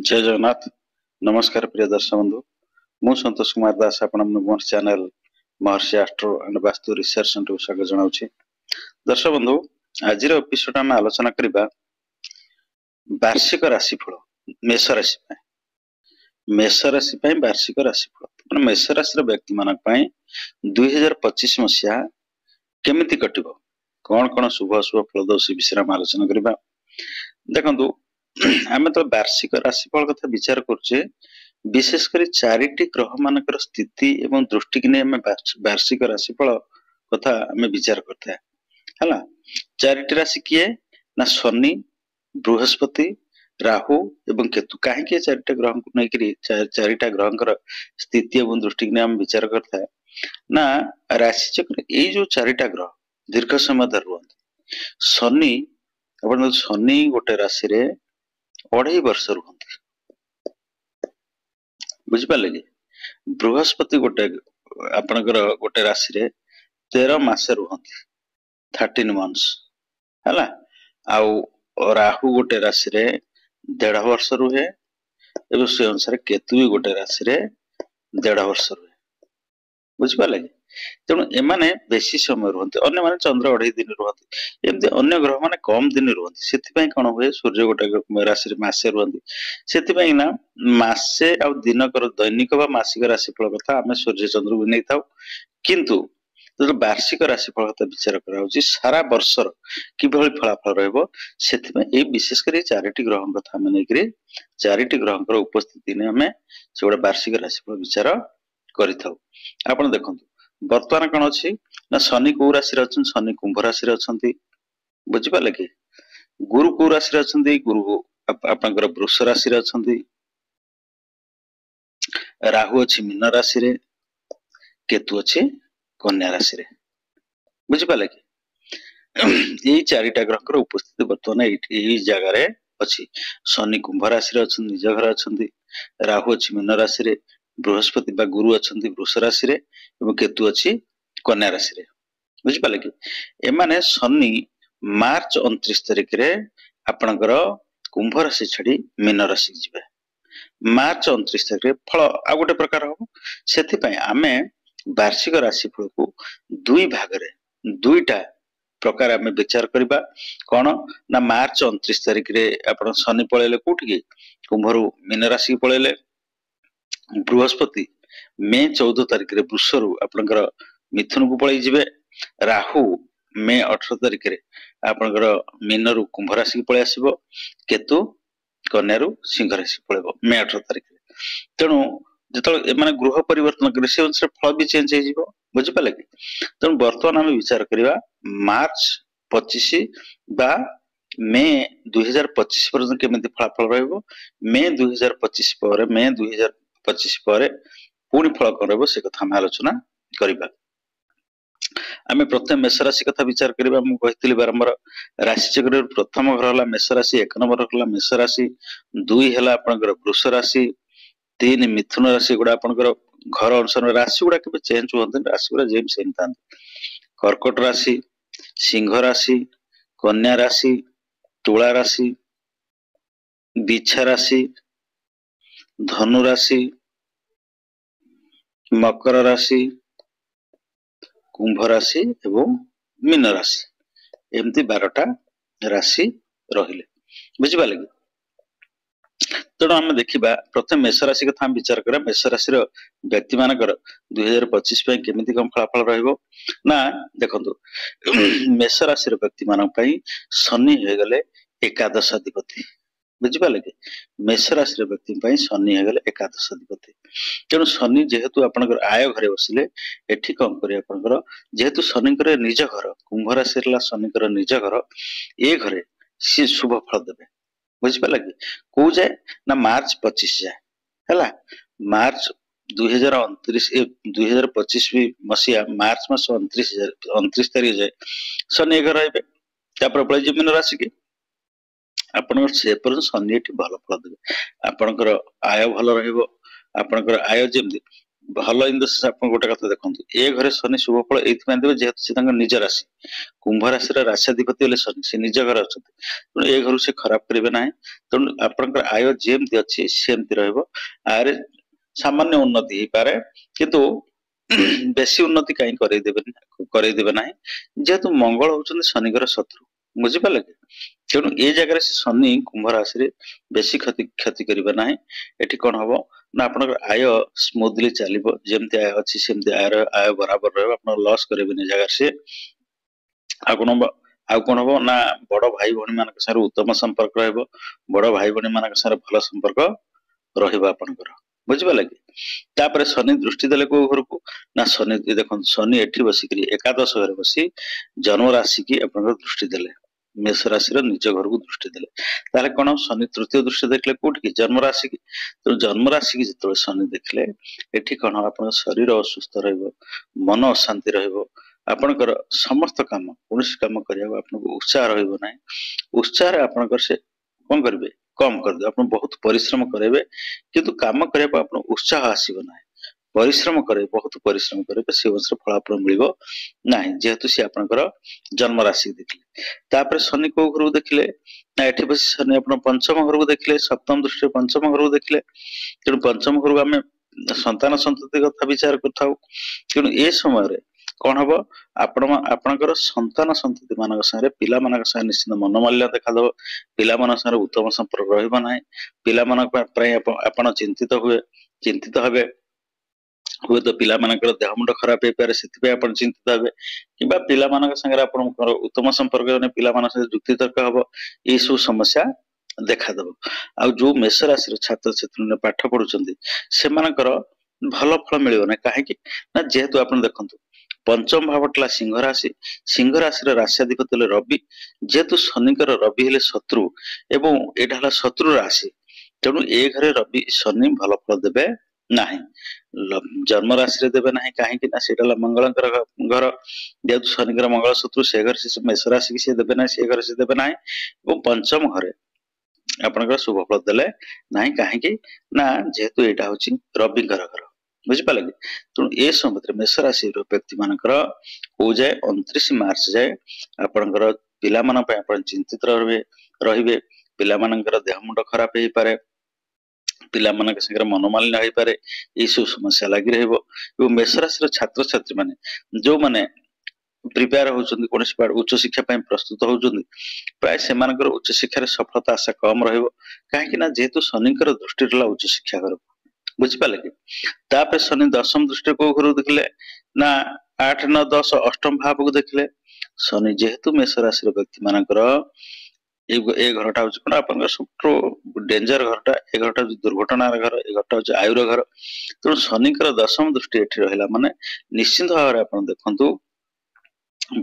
जय जगन्नाथ। नमस्कार प्रिय दर्शक बंधु, मु संतोष कुमार दास आपण मोर channel Maharshi astro and vastu research centre को स्वागत जनाउछि। दर्शक बंधु, आज एपिसोड आम आलोचना करबा वार्षिक राशिफल मेष राशि पय। मेष राशि पय वार्षिक राशिफल मेष राशि व्यक्ति मानक पय 2025 मसिया केमिति कटिबो, कौन कौन शुभ अशुभ फल दो से विषय आम आलोचना करबा। देखंतु आमे तो वार्षिक राशिफल कथा विचार करछे, विशेषकर चारिटी ग्रह मानकर स्थिति एवं दृष्टि कि आमे वार्षिक राशिफल कथा आमे विचार करता है। हला चारिटी राशि किए ना शनि, बृहस्पति, राहु एवं केतु। कहीं के चारिटा ग्रह को नहीं चारिटा ग्रह स्थिति एवं दृष्टि कि आम विचार करता है ना राशि चक्र ये जो चारिटा ग्रह दीर्घ समय धरि रुहନ୍ତି। शनि अपन शनि गोटे राशि रे 2.5 वर्ष रुहନ୍ତି, बुझिपाले कि बृहस्पति गोटे आपनकर गोटे राशि रे 13 मास रुहନ୍ତି, 13 मंथ्स हला। आउ राहु गोटे राशि रे 1.5 वर्ष रुहे एवं से अनुसार केतु भी गोटे राशि रे 1.5 वर्ष रुहे, बुझिपाले कि तेणु एमाने बेसी समय रुहନ୍ତି। अन्य माने चंद्र 2.5 दिन रुहନ୍ତି, एमती अन्य ग्रह माने कम दिन रुहନ୍ତି। सेति कोन हुए सूर्य गोटे राशि रे मासे रुहନ୍ତି, सेति ना मासे आ दिनकर दैनिक बा मासिक राशिफल कथा आमे सूर्य चंद्र को नै थाउ, किंतु जो वार्षिक राशिफल कथा विचार करा होची सारा वर्षर किभଳି फलाफल रहबो, सेति में ए विशेष करी चारिटी ग्रह कथा आमे नै करी चारिटी ग्रहकर उपस्थिति ने आमे सेगुडा वार्षिक राशिफल विचार करिथाउ। आपण देखंतु वर्तमान कोन अछि ना शनि को राशि रे अछन, शनि कुंभ राशि रे अछंती, बुझि पाले कि गुरु को राशि रे अछंती, गुरु आपनकर वृष राशि रे अछंती, राहु अछि मीन राशि रे, केतु अछि कन्या राशि रे, बुझि पाले कि यही चारिटा ग्रहकर उपस्थिति वर्तमान एही जगह रे अछि। शनि कुंभ राशि रे अछन, निज घर अछंती, राहु अछि मीन राशि रे, बृहस्पति बा गुरु अछंती वृष राशि रे एवं केतु अछि कन्या राशि रे, बुझि पाले कि एमाने शनि मार्च 29 तारिख रे आपनकर कुंभ राशि छडी मीन राशि जिवे। मार्च 29 तारिख रे फल आ गोटे प्रकार हो, सेति पय आमे वार्षिक राशिफल को दुई भाग रे दुईटा प्रकार आमे विचार करिबा। कोन ना मार्च 29 तारिख रे आपण शनि पळेले कोठी कुंभ रु मीन राशि पळेले, बृहस्पति मे 14 तारिख रे वृष रु आपनकर मिथुन को पळै जिवे, राहु मे 18 तारिख रे आपनकर मीन रु कुंभ राशि पळै आसीबो, केतु कन्या रु सिंह राशि पळेबो मे 18 तारिख रे। तेणु जतल माने ग्रह परिवर्तन करे से अनुसार फल भी चेंज हे जिवो, बुझि पाले कि तेणु वर्तमान हम विचार करिवा मार्च 25 बा मे 2025 पर्यंत केमिति फलाफल रहइबो, मे 2025 पर मे 2025 पर पुणी फल करबो से कथा हम आलोचना करिबा। आमे प्रथम मेष राशि कथा विचार करिबा। मु कहितली बारंबार राशि चक्र प्रथम घर हला मेष राशि, 1 नंबर हला मेष राशि, 2 हला आपनकर वृष राशि, 3 मिथुन राशि। गुडा आपनकर घर अनुसार राशि गुडा के चेंज होते, राशि गुडा जेम सेम था। कर्कट राशि, सिंह राशि, कन्या राशि, तुला राशि, बिच्छा राशि, धनु राशि, मकर राशि, कुंभ राशि एवं मीन राशि, एमती 12टा राशि रहिले, बुझि पाले कि तेणु आम देखा प्रथम मेष राशि कथा हम विचार करा। मेष राशि व्यक्ति मानकर 2025 केमिति कम फलाफल रहिबो ना देखंतु मेष राशि व्यक्ति मानक पई शनि हे गले एकादश अधिपति, बुझि पाले कि मेष राशि व्यक्ति पई शनि हे गले एकादश अधिपति। तेणु शनि जेहेतु आपनकर आय घरे बसिले एठी कम करी आपनकर जेहेतु शनिकर निज घर कुंभ राशि ला शनिकर निज घर ए घरे सी शुभ फल देबे, बुझि पाले कि को जाए ना मार्च 25 जाए हला। मार्च 2025 मसिया मार्च मास 29 तारिख जाए शनि घर रहबे, तापर पळे जे मीन राशि के आपनकर से पर शनि एठी भल फल देबे। आपनकर आय भल रहइबो, आपनकर आय जेमति ଭଲ ଇନ୍ ଦ ସେନ୍ସ ଆପଣ ଗୋଟେ କଥା ଦେଖନ୍ତୁ, ଏ ଘରେ ଶନି ଶୁଭ ଫଳ ଏଇଥିପାଇଁ ଦେବେ ଯେହେତୁ ସେ ତାଙ୍କ ନିଜ ରାଶି, କୁମ୍ଭ ରାଶିର ରାଶ୍ୟାଧିପତି ହେଲେ ଶନି, ସେ ନିଜ ଘରେ ଅଛନ୍ତି, ତେଣୁ ଏ ଘରୁ ସେ ଖରାପ କରିବେ ନାହିଁ। ତେଣୁ ଆପଣଙ୍କର ଆୟ ଯେମିତି ଅଛି ସେମିତି ରହିବ। ଆୟରେ ସାମାନ୍ୟ ଉନ୍ନତି ହେଇପାରେ, କିନ୍ତୁ ବେଶୀ ଉନ୍ନତି କାହିଁ କରେଇଦେବେ ନାହିଁ, ଯେହେତୁ ମଙ୍ଗଳ ହଉଛନ୍ତି ଶନିଙ୍କର ଶତ୍ରୁ, ବୁଝିପାରିଲେ କି? ତେଣୁ ଏ ଜାଗାରେ ଶନି କୁମ୍ଭ ରାଶିରେ ବେଶୀ କ୍ଷତି କରିବେ ନାହିଁ। ଏଠି କଣ ହବ ନା ଆପଣଙ୍କର ଆୟ ସ୍ମୁଥଲି ଚାଲିବ, ଯେମିତି ଆୟ ଅଛି ସେମିତି ଆୟ ବରାବର ରହିବ, ଆପଣ ଲସ୍ କରିବେନି ଏ ଜାଗାରେ ସେ। ଆଉ କଣ ହବ ନା ବଡ ଭାଇ ଭଉଣୀ ମାନଙ୍କ ସାଙ୍ଗରେ ଉତ୍ତମ ସମ୍ପର୍କ ରହିବ, ବଡ ଭାଇ ଭଉଣୀ ମାନଙ୍କ ସାଙ୍ଗରେ ଭଲ ସମ୍ପର୍କ ରହିବ ଆପଣଙ୍କର, ବୁଝିପାରିଲେ କି? ତାପରେ ଶନି ଦୃଷ୍ଟି ଦେଲେ କୋଉ ଘରକୁ ନା ଶନି ଦେଖନ୍ତୁ, ଶନି ଏଠି ବସିକିରି ଏକାଦଶ ଘରେ ବସି ଜନ୍ମ ରାଶିକି ଆପଣଙ୍କର ଦୃଷ୍ଟି ଦେଲେ, ମେଷ ରାଶିର ନିଜ ଘରକୁ ଦୃଷ୍ଟି ଦେଲେ, ତାହେଲେ କଣ ଶନି ତୃତୀୟ ଦୃଷ୍ଟି ଦେଖିଲେ କୋଉଠିକି ଜନ୍ମ ରାଶିକି। ତେଣୁ ଜନ୍ମ ରାଶିକି ଯେତେବେଳେ ଶନି ଦେଖିଲେ, ଏଠି କଣ ଆପଣଙ୍କ ଶରୀର ଅସୁସ୍ଥ ରହିବ, ମନ ଅଶାନ୍ତି ରହିବ, ଆପଣଙ୍କର ସମସ୍ତ କାମ କୌଣସି କାମ କରିବାକୁ ଆପଣଙ୍କୁ ଉତ୍ସାହ ରହିବ ନାହିଁ, ଉତ୍ସାହରେ ଆପଣଙ୍କର ସେ କଣ କରିବେ କମ କରିଦେବେ, ଆପଣ ବହୁତ ପରିଶ୍ରମ କରିବେ କିନ୍ତୁ କାମ କରିବାକୁ ଆପଣ ଉତ୍ସାହ ଆସିବ ନାହିଁ, ପରିଶ୍ରମ କରିବେ ବହୁତ ପରିଶ୍ରମ କରିବେ, ସେ ଅନୁସାରେ ଫଳ ଆପଣ ମିଳିବ ନାହିଁ, ଯେହେତୁ ସେ ଆପଣଙ୍କର ଜନ୍ମ ରାଶି ଦେଖିଲେ। ତାପରେ ଶନି କୋଉ ଘରକୁ ଦେଖିଲେ ନା ଏଠି ବସି ଶନି ଆପଣ ପଞ୍ଚମ ଘରକୁ ଦେଖିଲେ, ସପ୍ତମ ଦୃଷ୍ଟିରେ ପଞ୍ଚମ ଘରକୁ ଦେଖିଲେ, ତେଣୁ ପଞ୍ଚମ ଘରକୁ ଆମେ ସନ୍ତାନ ସନ୍ତତି କଥା ବିଚାର କରିଥାଉ। ତେଣୁ ଏ ସମୟରେ କଣ ହବ, ଆପଣଙ୍କର ସନ୍ତାନ ସନ୍ତତି ମାନଙ୍କ ସାଙ୍ଗରେ ପିଲାମାନଙ୍କ ସାଙ୍ଗରେ ନିଶ୍ଚିତ ମନୋମାଲ୍ୟ ଦେଖାଦବ, ପିଲାମାନଙ୍କ ସାଙ୍ଗରେ ଉତ୍ତମ ସମ୍ପର୍କ ରହିବ ନାହିଁ, ପିଲାମାନଙ୍କ ପାଇଁ ଆପଣ ଚିନ୍ତିତ ହେବେ, ହୁଏତ ପିଲାମାନଙ୍କର ଦେହ ମୁଣ୍ଡ ଖରାପ ହେଇପାରେ, ସେଥିପାଇଁ ଆପଣ ଚିନ୍ତିତ ହେବେ, କିମ୍ବା ପିଲାମାନଙ୍କ ସାଙ୍ଗରେ ଆପଣଙ୍କର ଉତ୍ତମ ସମ୍ପର୍କ ପିଲାମାନଙ୍କ ସାଙ୍ଗରେ ଯୁକ୍ତି ତର୍କ ହବ, ଏଇ ସବୁ ସମସ୍ୟା ଦେଖାଦବ। ଆଉ ଯୋଉ ମେଷ ରାଶିର ଛାତ୍ରଛାତ୍ରୀ ପାଠ ପଢୁଛନ୍ତି ସେମାନଙ୍କର ଭଲ ଫଳ ମିଳିବ ନାହିଁ, କାହିଁକି ନା ଯେହେତୁ ଆପଣ ଦେଖନ୍ତୁ ପଞ୍ଚମ ଭାବ ଥିଲା ସିଂହ ରାଶି, ସିଂହ ରାଶିର ରାଶ୍ୟାଧିପତି ହେଲେ ରବି, ଯେହେତୁ ଶନିଙ୍କର ରବି ହେଲେ ଶତ୍ରୁ ଏବଂ ଏଇଟା ହେଲା ଶତ୍ରୁ ରାଶି, ତେଣୁ ଏ ଘରେ ରବି ଶନି ଭଲ ଫଳ ଦେବେ ନାହିଁ, ଜନ୍ମ ରାଶିରେ ଦେବେ ନାହିଁ, କାହିଁକି ନା ସେଇଟା ହେଲା ମଙ୍ଗଳଙ୍କର ଘର, ଯେହେତୁ ଶନିଙ୍କର ମଙ୍ଗଳ ଶତ୍ରୁ, ସେ ଘରେ ସେ ମେଷ ରାଶିକି ସେ ଦେବେ ନାହିଁ, ସେ ଘରେ ସେ ଦେବେ ନାହିଁ, ଏବଂ ପଞ୍ଚମ ଘରେ ଆପଣଙ୍କର ଶୁଭ ଫଳ ଦେଲେ ନାହିଁ, କାହିଁକି ନା ଯେହେତୁ ଏଇଟା ହଉଛି ରବିଙ୍କର ଘର, ବୁଝିପାରିଲେ କି? ତେଣୁ ଏ ସମୟରେ ମେଷ ରାଶିର ବ୍ୟକ୍ତି ମାନଙ୍କର କୋଉ ଯାଏ 29 ମାର୍ଚ୍ଚ ଯାଏ ଆପଣଙ୍କର ପିଲାମାନଙ୍କ ପାଇଁ ଆପଣ ଚିନ୍ତିତ ରହିବେ, ପିଲାମାନଙ୍କର ଦେହ ମୁଣ୍ଡ ଖରାପ ହେଇପାରେ, ପିଲାମାନଙ୍କ ସାଙ୍ଗରେ ମନୋମାଳିନ୍ୟ ହେଇପାରେ, ଏଇ ସବୁ ସମସ୍ୟା ଲାଗି ରହିବ। ଏବଂ ମେଷ ରାଶିର ଛାତ୍ରଛାତ୍ରୀ ମାନେ ଯୋଉମାନେ ପ୍ରିପେୟାର ହଉଛନ୍ତି, କୌଣସି ଉଚ୍ଚ ଶିକ୍ଷା ପାଇଁ ପ୍ରସ୍ତୁତ ହଉଛନ୍ତି, ପ୍ରାୟ ସେମାନଙ୍କର ଉଚ୍ଚ ଶିକ୍ଷାରେ ସଫଳତା ଆଶା କମ ରହିବ, କାହିଁକି ନା ଯେହେତୁ ଶନିଙ୍କର ଦୃଷ୍ଟି ରହିଲା ଉଚ୍ଚ ଶିକ୍ଷା ଘରକୁ, ବୁଝିପାରିଲେ କି? ତାପରେ ଶନି ଦଶମ ଦୃଷ୍ଟିରେ କୋଉ ଘରକୁ ଦେଖିଲେ ନା 8, 9, 10 ଅଷ୍ଟମ ଭାବକୁ ଦେଖିଲେ, ଶନି ଯେହେତୁ ମେଷ ରାଶିର ବ୍ୟକ୍ତି ମାନଙ୍କର ଏ ଘରଟା ହଉଛି କଣ ଆପଣଙ୍କର ସବୁଠୁ ଡେଞ୍ଜର ଘରଟା, ଏ ଘରଟା ହଉଛି ଦୁର୍ଘଟଣାର ଘର, ଏ ଘରଟା ହଉଛି ଆୟୁର ଘର, ତେଣୁ ଶନିଙ୍କର ଦଶମ ଦୃଷ୍ଟି ଏଠି ରହିଲା ମାନେ ନିଶ୍ଚିନ୍ତ ଭାବରେ ଆପଣ ଦେଖନ୍ତୁ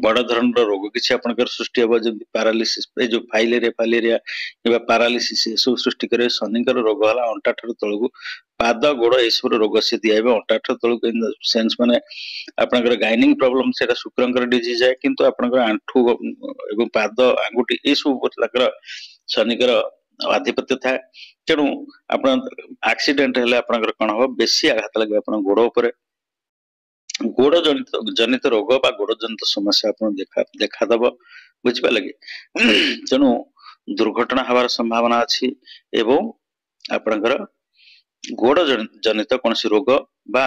ବଡ ଧରଣର ରୋଗ କିଛି ଆପଣଙ୍କର ସୃଷ୍ଟି ହବ, ଯେମିତି ପାରାଲିସିସ୍, ଏ ଯୋଉ ଫାଇଲେରିଆ କିମ୍ବା ପାରାଲିସିସ୍ ଏସବୁ ସୃଷ୍ଟି କରିବେ। ଶନିଙ୍କର ରୋଗ ହେଲା ଅଣ୍ଟା ଠାରୁ ତଳକୁ, ପାଦ ଗୋଡ ଏସବୁ ରୋଗ ସେ ଦିଆହେବ, ଅଣ୍ଟା ଠାରୁ ତଳକୁ ସେନ୍ସ ମାନେ ଆପଣଙ୍କର ଗାଇନିଂ ପ୍ରୋବ୍ଲେମ ସେଇଟା ଶୁକ୍ରଙ୍କର ଡିଜିଜ ଯାଏ, କିନ୍ତୁ ଆପଣଙ୍କର ଆଣ୍ଠୁ ଏବଂ ପାଦ ଆଙ୍ଗୁଠି ଏସବୁ ଉପରେ ତାଙ୍କର ଶନିଙ୍କର ଆଧିପତ୍ୟ ଥାଏ। ତେଣୁ ଆପଣ ଆକ୍ସିଡେଣ୍ଟ ହେଲେ ଆପଣଙ୍କର କଣ ହବ, ବେଶୀ ଆଘାତ ଲାଗିବ ଆପଣଙ୍କ ଗୋଡ ଉପରେ, ଗୋଡ ଜନିତ ରୋଗ ବା ଗୋଡ ଜନିତ ସମସ୍ୟା ଆପଣ ଦେଖାଦବ, ବୁଝିପାରିଲେ କି? ତେଣୁ ଦୁର୍ଘଟଣା ହବାର ସମ୍ଭାବନା ଅଛି ଏବଂ ଆପଣଙ୍କର ଗୋଡ ଜନିତ କୌଣସି ରୋଗ ବା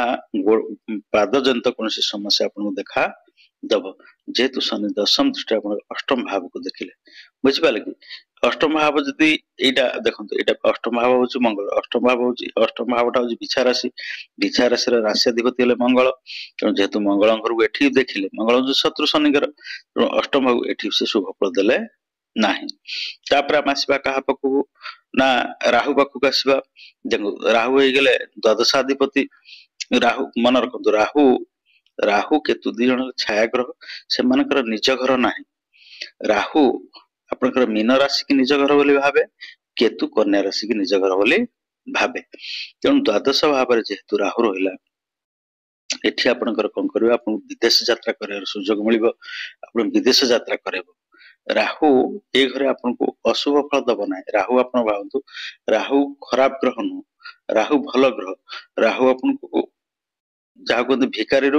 ପାଦ ଜନିତ କୌଣସି ସମସ୍ୟା ଆପଣଙ୍କୁ ଦେଖା ଦବ, ଯେହେତୁ ଶନି ଦଶମ ଦୃଷ୍ଟି ଆପଣ ଅଷ୍ଟମ ଭାବକୁ ଦେଖିଲେ, ବୁଝିପାରିଲେ କି? ଅଷ୍ଟମ ଭାବ ଯଦି ଏଇଟା ଦେଖନ୍ତୁ, ଏଇଟା ଅଷ୍ଟମ ଭାବ ହଉଛି ମଙ୍ଗଳ, ଅଷ୍ଟମ ଭାବଟା ହଉଛି ବିଛା ରାଶି, ବିଛା ରାଶିର ରାଶ୍ୟାଧିପତି ହେଲେ ମଙ୍ଗଳ, ତେଣୁ ଯେହେତୁ ମଙ୍ଗଳ ଘରକୁ ଏଠି ଦେଖିଲେ, ମଙ୍ଗଳ ହଉଛି ଶତ୍ରୁ ଶନିଙ୍କର, ତେଣୁ ଅଷ୍ଟମ ଭାବକୁ ଏଠି ସେ ଶୁଭ ଫଳ ଦେଲେ ନାହିଁ। ତାପରେ ଆମେ ଆସିବା କାହା ପାଖକୁ ନା ରାହୁ ପାଖକୁ ଆସିବା। ଦେଖନ୍ତୁ ରାହୁ ହେଇଗଲେ ଦ୍ୱାଦଶାଧିପତି, ରାହୁ ମନେ ରଖନ୍ତୁ, ରାହୁ କେତୁ 2 ଜଣ ଛାୟା ଗ୍ରହ, ସେମାନଙ୍କର ନିଜ ଘର ନାହିଁ। ରାହୁ ଆପଣଙ୍କର ମୀନ ରାଶି କି ନିଜ ଘର ବୋଲି ଭାବେ, କେତୁ କନ୍ୟା ରାଶି କି ନିଜ ଘର ବୋଲି ଭାବେ, ତେଣୁ ଦ୍ୱାଦଶ ଭାବରେ ଯେହେତୁ ରାହୁ ରହିଲା, ଏଠି ଆପଣଙ୍କର କଣ କରିବ, ଆପଣଙ୍କୁ ବିଦେଶ ଯାତ୍ରା କରିବାର ସୁଯୋଗ ମିଳିବ, ଆପଣ ବିଦେଶ ଯାତ୍ରା କରାଇବ। ରାହୁ ଏ ଘରେ ଆପଣଙ୍କୁ ଅଶୁଭ ଫଳ ଦବ ନାହିଁ, ରାହୁ ଆପଣ ଭାବନ୍ତୁ ରାହୁ ଖରାପ ଗ୍ରହ ନୁହଁ, ରାହୁ ଭଲ ଗ୍ରହ, ରାହୁ ଆପଣଙ୍କୁ जहाँ कहते भिखारी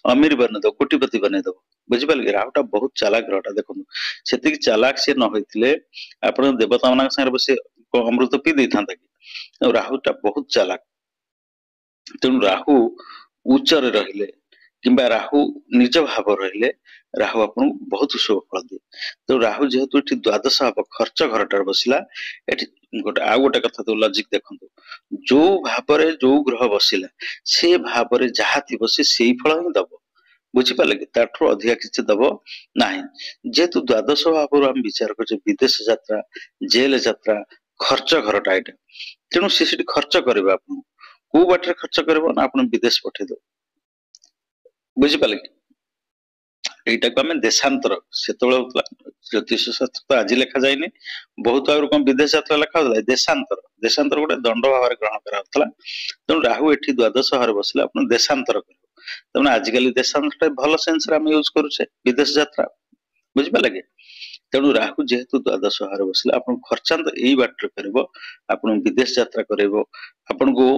अमीर बनईदेव कोटिपति बनईदेव बुझिपारे कि राहुटा बहुत चालाक ग्रहटा देखो से चालाक सी न होते आप देवता मान सागर बस अमृत पी दे था कि राहुटा बहुत चालाक तेणु राहु उच्चर रहिले किंबा राहु निज भाव रहिले राहु आपन बहुत शुभ फल दिए तो राहु जेहेतु ये द्वादश भाव खर्च घरटार बसला ये गोटे आउ गोटे कथा तो लॉजिक देखो जो भाव जो ग्रह बसला से भाव जहाँ थी से फल ही दब बुझिपारे कि ताठू अधिका किसी दब ना जेहेतु द्वादश भाव आम विचार कर विदेश यात्रा जेल यात्रा खर्च घरटा यहाँ तेणु सी खर्च करेगा आपन को बाटे खर्च कर विदेश पठेद बुझिपारे कि यहीटा को आम देशांतर से ज्योतिष शास्त्र तो आज लिखा जाए बहुत आगे कौन विदेश यात्रा लिखा देशांतर देशांतर गोटे दंड भाव ग्रहण कराला तेणु राहु ये द्वादश भाव बसले आप देशांतर कर तेना आजिकल देशांतर भल सेन्स यूज करुचे विदेश यात्रा बुझिपारे कि तेणु राहु जेहेतु द्वादश भाव बसले आप खर्चांत यही बाटर कर आप विदेश यात्रा कर आपन को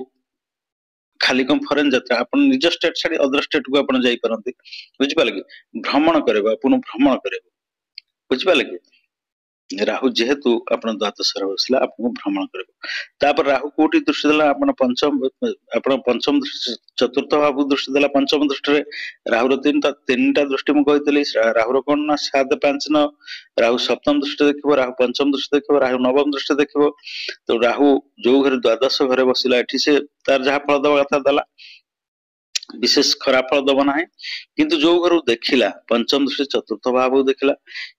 खाली कम फरेन यात्रा आप निज स्टेट छाड़ी अदर स्टेट को आप जापारती बुझिपारे कि भ्रमण कर भ्रमण कर बुझिपारे कि राहु जेहेतु आप द्वादश बसला आपको भ्रमण कर राहु कौटी दृष्टि देला पंचम पंचम दृष्टि चतुर्थ भाव दृष्टि देला पंचम दृष्टि राहुर तीन दृष्टि मुझे राहुर कौन ना 7 5 9 राहु सप्तम दृष्टि देखिए राहु पंचम दृष्टि देखिए राहु नवम दृष्टि देखिए तो राहु जो घर द्वादश घरे बसला एठी से तार जहाँ फल दवा कथा देला विशेष खराब फल दब ना किंतु जो घर देखला पंचम दृष्टि चतुर्थ भाव देखला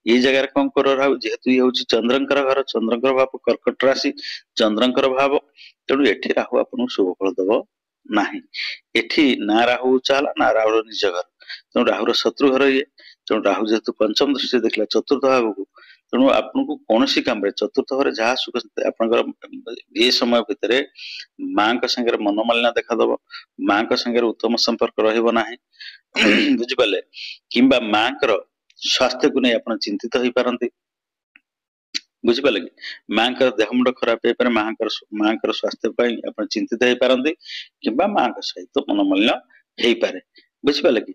ये जगह कौन कर राहु जेहेतु ये हूँ चंद्रंकर घर चंद्रंकर भाव कर्कट राशि चंद्रंकर भाव तेणु एठी राहु आपन शुभ फल दब ना एठी ना राहु चाला ना राहु निज घर तेणु राहुर शत्रु घर ये तेणु राहु जेहेतु पंचम दृष्टि देखला चतुर्थ भाव को तेणु आपको कौन काम चतुर्थ घर जहाँ सुख आप ये समय भितर माँ सागर मनोमालिन्य देखादब माँ सागर उत्तम संपर्क रहा बुझिपारे किंबा माँ स्वास्थ्य को नहीं आप चिंतित हो पारती बुझिपारे कि माँ देह मुंड खराब हो माँ स्वास्थ्य आप चिंतित हो पारती किंबा माँ सहित मनोमालिन्य हो पारे बुझिपारे कि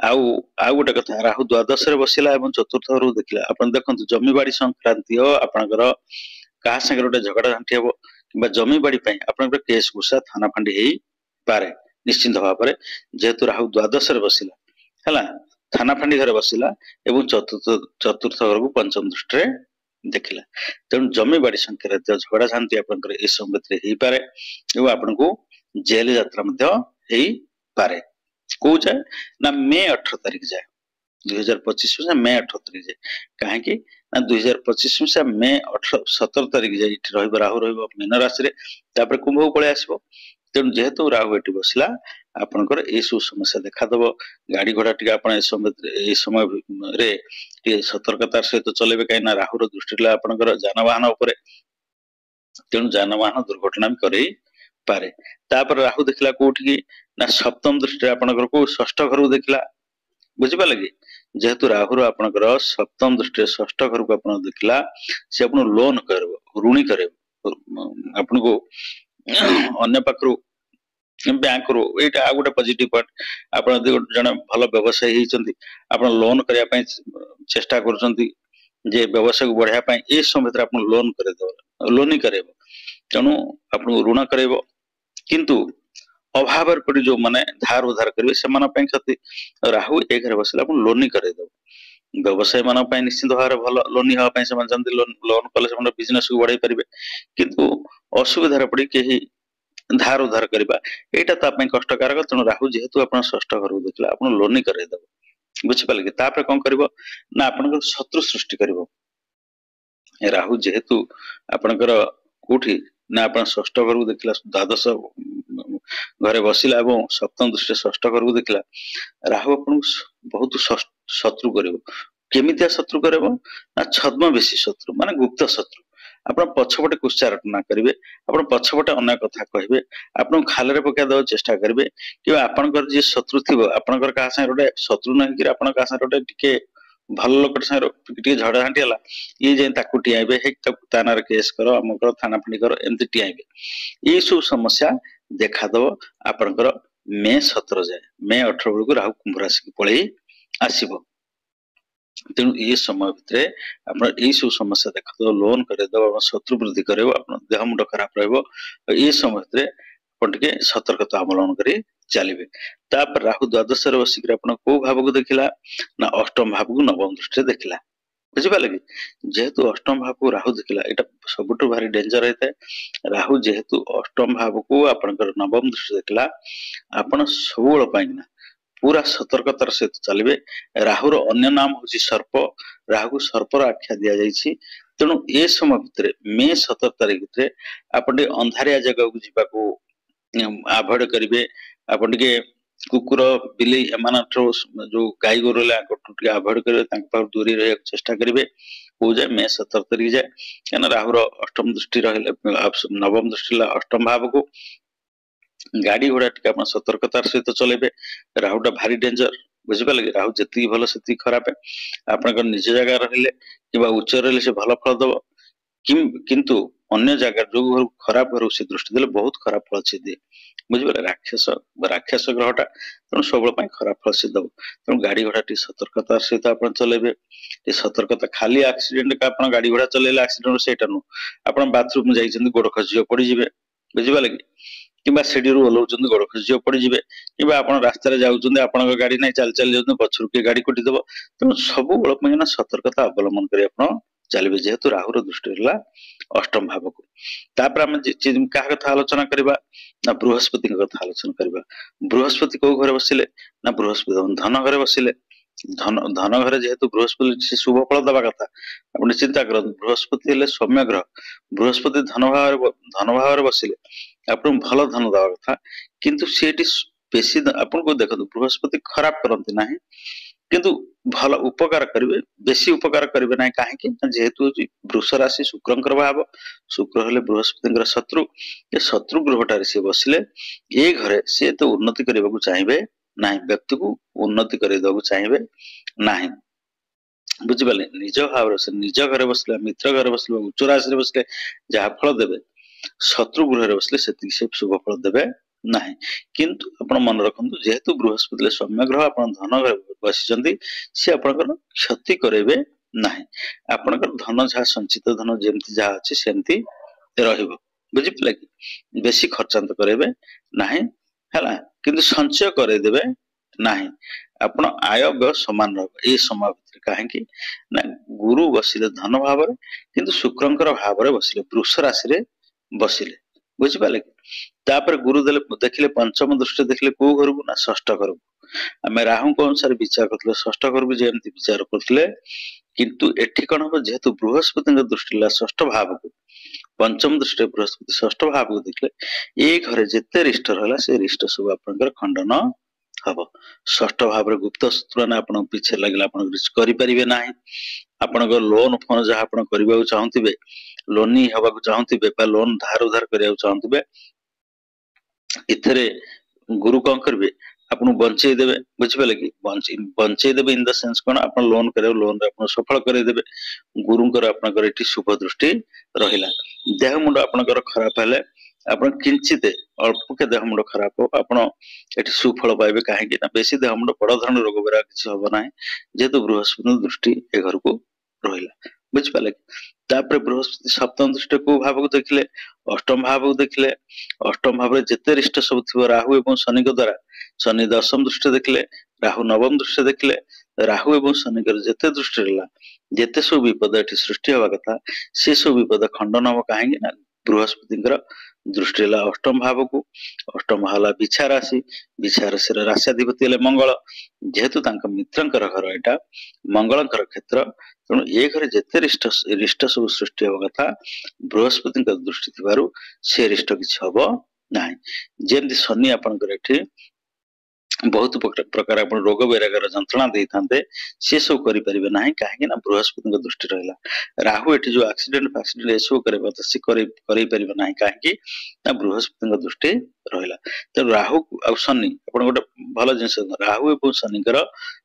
आउ गोटे कथा राहु द्वादश बसला चतुर्थ घर देखला आप देखो जमीबाड़ी संक्रांति आपणकर क्या सागर गोटे झगड़ा झांटी हम कि जमीबाड़ी आप केस गुस्सा थाना फांडी हो पारे निश्चिंत भाव में जेहेतु राहु द्वादश बसला है थाना फांडी घर बसला एवं चतुर्थ घर को पंचम दृष्टि देखला तेणु जमीबाड़ी संक्रांति झगड़ा झांटी आप समय हो पारे एवं आपन को जेल यात्रा पारे कौ जाए ना मे 18 तारीख जाए 2025 से मे 18 तारीख जाए कहीं ना 2025 से मे 17 तारीख जाए राहु मीन राशि कुंभ को पलि आसो तेणु जेहेतु राहु ये बसला आपंकर ये सब समस्या देखादब गाड़ी घोड़ा टे समय सतर्कतार सहित चलेबे कहीं राहुर दृष्टि आपंकर जानवाहन तेणु जानवाहन दुर्घटना भी कर पारे तापर राहु देखला कोठी ना सप्तम दृष्टि आपनकर को षष्ठ घर देखला बुझिपारे कि जेहेतु राहुर आपनकर सप्तम दृष्टि षष्ठ घर को आप देखला से आप लोन कर ऋणी करे आपन को अन्य पाखरु बैंक रू यहाँ गोटे पॉजिटिव पॉइंट आप जन भल व्यवसायी होती आप लोन करने चेष्टा कर व्यवसाय को बढ़ाया ये समय आप लोन कर लोन ही कर तेणु आप ऋण कर किंतु अभाव पड़ी जो मैंने धार उधार करेंगे से क्षति राहु एक घर बसले आप लोन ही करदेव व्यवसायी मान निश्चित भाव में भल लोन हाँपाई चाहते लोन कले बिजनेस को बढ़ाई पारे किंतु असुविधार पड़ी कहीं धार उधार करवा यहाँ ताप कष्टकारक तेणु राहु जेहेतु आप षष्ठ घर को देखला आप लोन ही करदेव बुझिपारे कि कौन कर ना आप शत्रु सृष्टि कर राहु जेहेतु आपणकर कोठी ना आप षष्ठ घर को देखला द्वादश घरे बसला सप्तम दृष्टि षष्ठ घर को देखला राहु आपन बहुत शत्रु करमितिया शत्रु कर छद्मवेशी शत्रु माने गुप्त शत्रु आप पछपटे कुचारटना करेंगे आप पछपटे अनेक कथा कहे आप खाल पकड़ देवा चेष्टा करेंगे कि आपंकर जी शत्रु थी आपंकर क्या गोटे शत्रु नहीं कि आप गोटे भल लोक झड़ा झांटी है ये जाए टीआईबे ताना केस कर अमुक थाना फाणी कर एमती टीआईबे ये सब समस्या देखादब आपंकर मे 17 जाए मे 18 बेलू राहु कुंभ राशि की पलि आसीबो तेणु ये समय भितर आप सब समस्या देखा लोन कर शत्रु वृद्धि कर देह मुंड खराब रही समय भितर आपटे सतर्कता अवलम्बन कर चलिए तापर राहु द्वादश बसिक कौ भाव को देखला ना अष्टम भाव को नवम दृष्टि देखला बुझिपारे कि जेहेतु अष्टम भाव को राहु देखला यहाँ सबुठ भारी डेंजर होता है राहु जेहेतु अष्टम भाव को आपंकर नवम दृष्टि देखला आपण सब पूरा सतर्कतार सहित चलिए राहुर अन्य नाम हूँ सर्प राहु को सर्पर आख्या दि जाइए तेणु ए समय भितर मे 17 तारीख भितर आप अंधारिया जगह को जावाक आभोड करेंगे आपटे कुकुर बिले एम जो गाई गोरु आभोड करेंगे दूरी रहा चेष्टा करेंगे कौ जाए मे 17 तारीख जाए क्या राहुर अष्टम दृष्टि रहा नवम दृष्टि अष्टम भाव को गाड़ी घोड़ा टे सतर्कतार सहित चलेबे राहुटा भारी डेंजर बुझिपारे कि राहु जी भल से खराब आप निज जगह रहिले कि उच्च रही से भल फल दब किंतु अन्य जगह जो घर खराब घर से दृष्टि देले बहुत खराब फल से दिए बुझिपारे राक्षस ग्रहटा तेणु सब खराब फल से दब तेणु गाड़ी घोड़ा टी सतर्कतार सहित आप चलेबे सतर्कता खाली एक्सीडेंट का आप गाड़ी घोड़ा चलेले एक्सीडेंट से आप बाथरूम जाइए गोड़ खसी पड़े बुझिपारे कि कि सीढ़ी ओह्लाउं गोड़ खसी पड़े कि आप रास्तार जाऊँ आप गाड़ी ना चल चल जाऊँ पचर किए गाड़ी कुटिदेव तेणु सब बड़ा सतर्कता अवलम्बन कर चलिए जेहेतु राहुर दृष्टि रहा अष्टम भाव को तापर आम क्या कथा आलोचना करवा ना बृहस्पति कथा आलोचना करवा बृहस्पति कौ घर बसिले ना बृहस्पति धन घर बसिले धन घर जेहेतु बृहस्पति शुभ फल दवा कथा आप चिंता कर बृहस्पति सौम्य ग्रह बृहस्पति धन भाव बसिले आप भल धन दवा कथा किंतु सेठी बेसी आपको देखो बृहस्पति खराब करती ना किंतु भल उपकार करेंगे बेसी उपकार करेंगे ना कहीं जेहेतु वृष राशि शुक्र भाव शुक्र हेले बृहस्पति शत्रु ये शत्रु ग्रहटार सी बसिले ये घरे सी तो उन्नति करने को चाहिए ना व्यक्ति को उन्नति करदेक चाहिए ना बुझिपारे निज भाव से निज घर बसले मित्र घर बसले उच्च राशि बसले जहाँ फल देवे शत्रु गृह बसले से शुभ फल देवे ना किंतु आप मन रखु जेहेतु बृहस्पति सौम्य ग्रह आप धन घर बसी सी आपंकर क्षति करेंगे ना आपंकर धन जहाँ संचित धन जमी जहाँ अच्छे सेमती बुझिपारे कि बेसी खर्चांत करेंगे ना है किंतु संचय करदेवे ना आपण आय व्यय समान रहा ये समय भितर कहीं ना गुरु बसिले धन भाव किंतु शुक्रंकर भाव बसिले वृष राशि बसिले बुझिपारे तापर गुरु देखिले पंचम दृष्टि देखिले कौ घर को ना षष्ठ घर को आम राहु अनुसार विचार करते षष्ठ घर को जमी विचार करते किंतु एठी कौन हम जेहेतु बृहस्पति दृष्टि षष्ठ भाव को पंचम दृष्टि बृहस्पति षष्ठ भाव को देखले ये घरे जिते रिष्ट रहा से रिष्ट सब आप खंडन हम षष्ठ भाव गुप्त शत्रु आप पीछे लगे आपरे ना आपण लोन फोन जहाँ आप करने चाहूबे लोन हवा चाहूबे लोन धार उधार करने चाहूबे इथरे गुरु कौन करेंगे आपको बंचई देवे बुझिपारे कि बंचई देवे इन द सेंस कौन आप लोन कर लोन सफल करदेवे गुरुंकर आपंकर शुभ दृष्टि रहा देह मुंड आपंकर खराब है आप किंचित अल्प के देह मुंड खराब हो आप सुफल पाइबे कहीं बेसी देह मुंड बड़ धरण रोग बेरा किसी हम ना जेहेतु बृहस्पति दृष्टि ए घर को रहा बुझिपारे तापर बृहस्पति सप्तम दृष्टि को भाव को देखिले अष्टम भाव को देखिले अष्टम भाव जिते रिष्ट सब थी राहु एवं शनि द्वारा शनि दशम दृष्टि देखिले राहु नवम दृष्टि देखिले राहु एवं शनि जिते दृष्टि रहा जिते सब विपद ये सृष्टि हवा कथा से सब विपद खंडन हम कहीं बृहस्पति दृष्टि अष्टम भाव को अष्टम भाव बिछा राशि राशिधिपति मंगल जेहेतु मित्रंकर घर यहाँ मंगलंकर क्षेत्र तेणु ये घर जिते रिष्ट सब सृष्टि हवा कथा बृहस्पति दृष्टि थी से रिष्ट किसी हम ना जमी शनि आपंकर बहुत प्रकार आप रोग वैरागर जंत्रणा दे था सी सब करें ना कहीं बृहस्पति दृष्टि रहा राहु ये जो एक्सीडेंट फैक्सीडेंट ये सब करें ना कहीं बृहस्पति दृष्टि रहा तेणु राहु आ शनि आप गोटे भल जिन राहु और शनिकर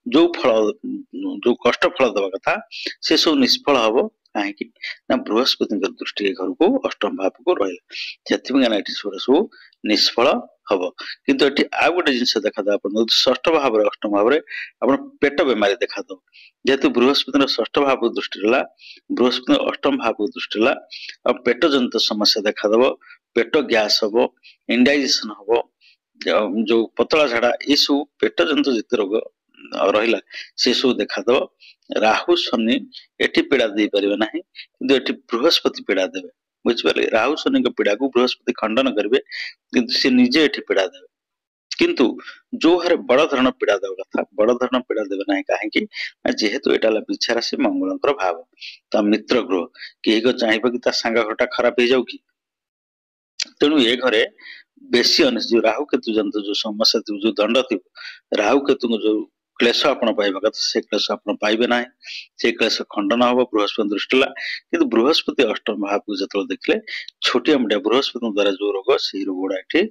जो फल जो कष्ट फल दवा कथा से सब निष्फल हम कहीं बृहस्पति दृष्टि घर को अष्टम भाव को रहा सब निष्फल हब किंतु एठी आ गोटे जिंस देखा दो अपन षष्ठ भाव रे अष्टम भाव रे अपन पेट बेमारी देखा दो जेहेतु बृहस्पति षष्ठ भाव दृष्टि रला बृहस्पति अष्टम भाव दृष्टि रला अब पेट जनित समस्या देखा दबो पेट गैस हबो इंडाइजेशन हबो जो पतला झाड़ा ये सब पेट जनित जिते रोग रहिला से सब देखा दो राहु शनि एठी पीड़ा दे परिबे नाही किंतु एठी बृहस्पति पीड़ा देबे बुझिपारे राहु शनि के पीड़ा को बृहस्पति खंडन करिवे किंतु से निजे एठी पीड़ा देबे किंतु जो हरे बड़ धरण पीड़ा देवा कथा बड़ धरण पीड़ा देवे नाही काहेकि जेहेतु एटा बिछा राशि मंगलंकर भाव ता मित्र ग्रह केही को चाहिबो कि ता सांगा घटा खराब हो जाउ कि तेणु ए घरे बेसी जो राहु केतु जंतु जो समस्या जो दंड थी राहु केतु जो क्लेश आपण पाइबा कथा से क्लेश आपण पाइबे नाही से क्लेश खंडन हबो बृहस्पति दृष्टिला किंतु बृहस्पति अष्टम भाव को जतल देखले छोटिया मोटिया बृहस्पति द्वारा जो रोग से रोग गुडा एठी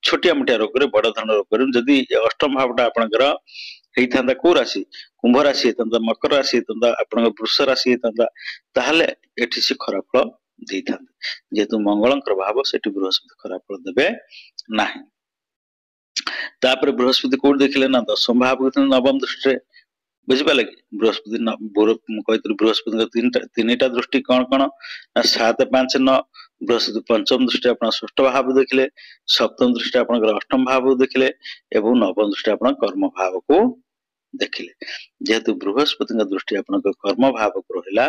छोटिया मोटिया रोग रे बड़ धरण रोग रे जदी अष्टम भावटा आपनकर हेइथांदा को राशि कुंभ राशि हेइथांदा मकर राशि हेइथांदा आपनकर वृष राशि हेइथांदा ताहले एठी से खराब फल देइथांदे जेतु मंगलंकर भाव सेठी बृहस्पति खराब फल देबे नाही तापर बृहस्पति कोड देखले ना दशम भाव नवम दृष्टि बुझिपाले कि बृहस्पति कहते बृहस्पति तीनटा दृष्टि कौन कौन 7 5 9 बृहस्पति पंचम दृष्टि आप षष्ठ भाव देखले सप्तम दृष्टि आप अष्टम भाव देखले एवं नवम दृष्टि आप कर्म भाव को देखले जेहेतु बृहस्पति दृष्टि आप कर्म भाव को रहा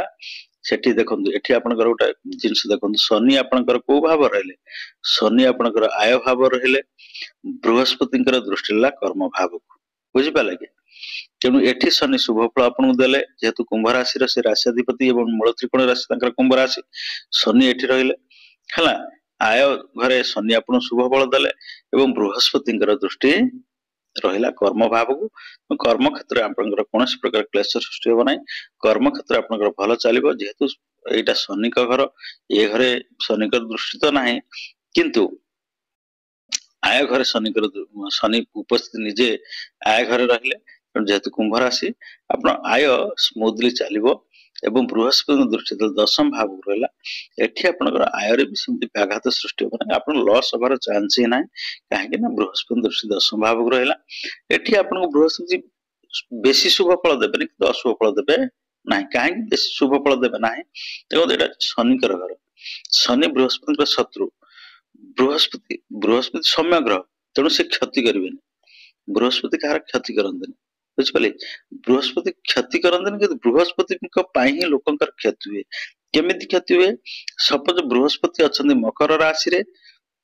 सेठी देखंतु एठी आपनकर गोटा जिंस देखंतु शनि आपनकर को भाव रहले शनि आपनकर आय भाव रहले बृहस्पतिंकर दृष्टि ला कर्म भाव को बुझि पाले कि तेणु एठी शनि शुभ फल आपन देले जेहेतु कुंभ राशि रे से राशिधिपति एवं मूल त्रिकोण राशि तंकर कुंभ राशि शनि एठी रहिले हला आय घरे शनि आपन शुभ फल देले एवं बृहस्पतिंकर दृष्टि रहिला कर्म भाव को कर्म क्षेत्र आपनकर कोनोसी प्रकार क्लेश सृष्टि हो नाही कर्म क्षेत्र आपनकर भल चलिबो जेहेतु एटा शनि का घर ए घरे शनि का दृष्टि तो नाही किंतु आय घरे शनि उपस्थित निजे आय घरे रहिले जेहेतु कुंभ राशि आप आय स्मूथली चलिबो एवं बृहस्पति दृष्टि दशम भाव रहा एठी आपनकर आय रे भी सेमति व्याघात सृष्टि हो नाही आपन लॉस होबार चांस ही नाही काहे ना बृहस्पति दृष्टि दशम भाव रहा एठी आपन बृहस्पति बेसी शुभ फल देबे कि अशुभ फल देबे नाही काहे बेसी शुभ फल देबे नाही देखो एटा शनि कर घर शनि बृहस्पति का शत्रु बृहस्पति सौम्य ग्रह तेणु से क्षति करेंगे बृहस्पति कहार क्षति करते बुझिपारे बृहस्पति क्षति करते कि बृहस्पति ही लोकंकर क्षति हुए केमिति क्षति हुए सपोज बृहस्पति अच्छा मकर राशि रे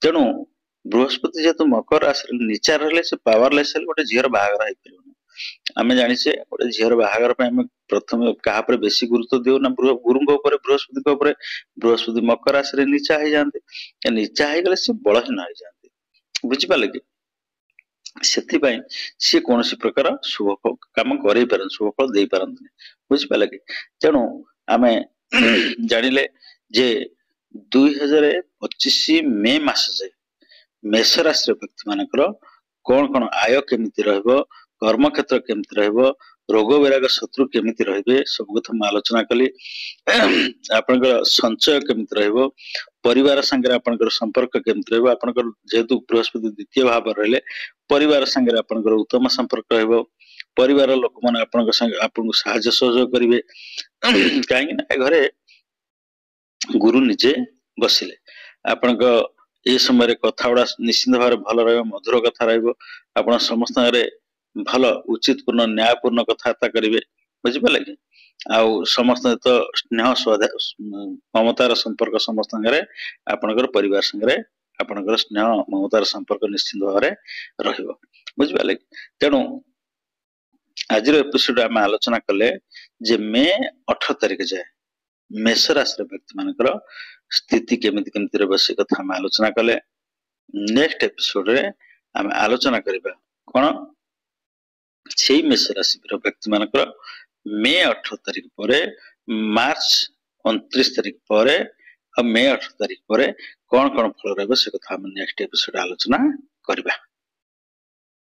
तेणु बृहस्पति जेहेतु मकर राशि नीचा रहे से पावरलेस गोटे झीर बाहागर हो पार आम जाचे गोटे झीर बाहागर प्रथम क्या बेसी गुरुत्व देव ना गुरु बृहस्पति बृहस्पति मकर राशि नीचा हो जाते नीचा हो गले सी बलहीन हो जाते बुझिपारे कि से सी कौन प्रकार शुभ कम कर शुभ फल दे पारती बुझिपारे कि तेणु आम जानिले जे 2025 मे मास जाए मेष राशि व्यक्ति मानकर कौन कौन आय केमिति रहबो कर्म क्षेत्र केमिति रहबो रोग वैराग शत्रु केमिति रहबे सब कथा मैं आलोचना कली आपनकर संचय केमिति रहबो परिवार संगे आपनकर संपर्क केमिति रहबो आपनकर जेहेतु बृहस्पति द्वितीय भाव रहले परिवार संगे आपनकर उत्तम संपर्क रहबो परिवार लोक माने आपनकर संगे आपन सहायता सहयोग करिवे काहे ना घरे गुरु निजे बसिले आपनकर ए समय कथा गुड़ा निश्चित भाव भल रहा मधुर कथा रहा समस्त भल उचित पूर्ण न्यायपूर्ण कथबार्ता करेंगे बुझिपारे कि आउ समस्त तो स्नेह ममतार संपर्क समस्त आपनकर परिवार संगे आपनकर स्नेह ममतार संपर्क निश्चित भाव रहिबो बुझिपारे तेणु आज एपिसोड आम आलोचना कले जे मे 18 तारिख जाए मेष राशि व्यक्ति मानकर स्थिति केमिति केमिति रहबो से कथा हम आलोचना कले नेक्स्ट एपिसोड रे हम आलोचना करिबा कोन सेही मेष राशि व्यक्ति मानकर मे 18 तारिख पर मार्च 29 तारिख पर और मे 18 तारिख पर कौन कौन फल रहबो से कथा हम नेक्स्ट एपिसोड आलोचना करिबा।